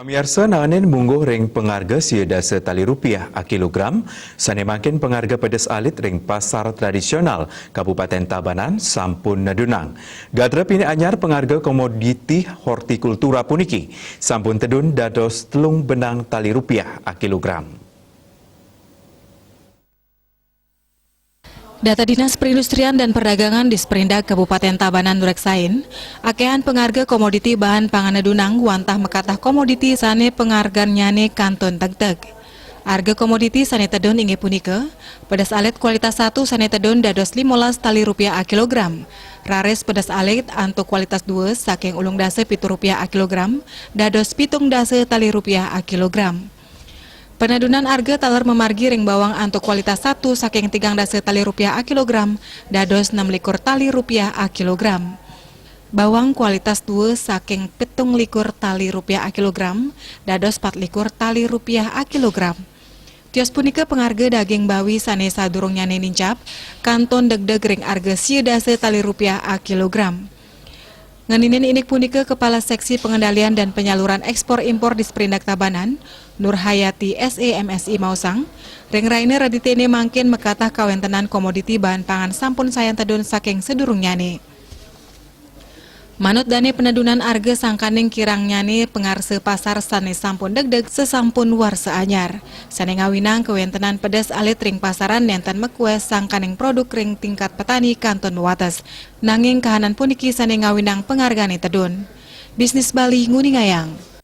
Pemirsa nanganin mungguh ring pengarga sieda setali rupiah a kilogram, sane makin pengarga pedas alit ring pasar tradisional Kabupaten Tabanan sampun nadunang. Gadra pini anyar pengarga komoditi hortikultura puniki, sampun tedun dados telung benang tali rupiah a kilogram. Data Dinas Perindustrian dan Perdagangan di Sperindak Kabupaten Tabanan nureksain, akehan pengarga komoditi bahan pangan dunang wantah mekatah komoditi sane penghargaan nyane kanton teg-teg. Harga komoditi sane tedon inge punika, pedas alit kualitas 1 sane tedon dados 15 tali rupiah a kilogram. Rares pedas alit antuk kualitas 2 saking ulung dase 7 rupiah a kilogram, dados 7 dase tali rupiah a kilogram. Penadunan harga taler memargi ring bawang antuk kualitas 1 saking 3 dase tali rupiah a kilogram, dados 6 likur tali rupiah a kilogram. Bawang kualitas 2 saking 7 likur tali rupiah a kilogram, dados 4 likur tali rupiah a kilogram. Tios punika pengarga daging bawi sane sadurung nyane nincap, kanton deg-deg ring harga 10 dase tali rupiah a kilogram. Nganinin inik punika Kepala Seksi Pengendalian dan Penyaluran Ekspor Impor di Sperindak Tabanan, Nur Hayati SEMSI Mausang, ring raine raditene mangkin mekatah kawentenan komoditi bahan pangan sampun sayan tedun saking sedurung nyane. Manut dane penadunan harga sangkaning kirang nyane pengarse pasar sane sampun deg-deg sesampun warse anyar. Sane ngawinang kewentenan pedas alit ring pasaran nenten mekue sangkaning produk ring tingkat petani kanton wates. Nanging kahanan puniki sane ngawinang penghargane tedun. Bisnis Bali Nguningayang.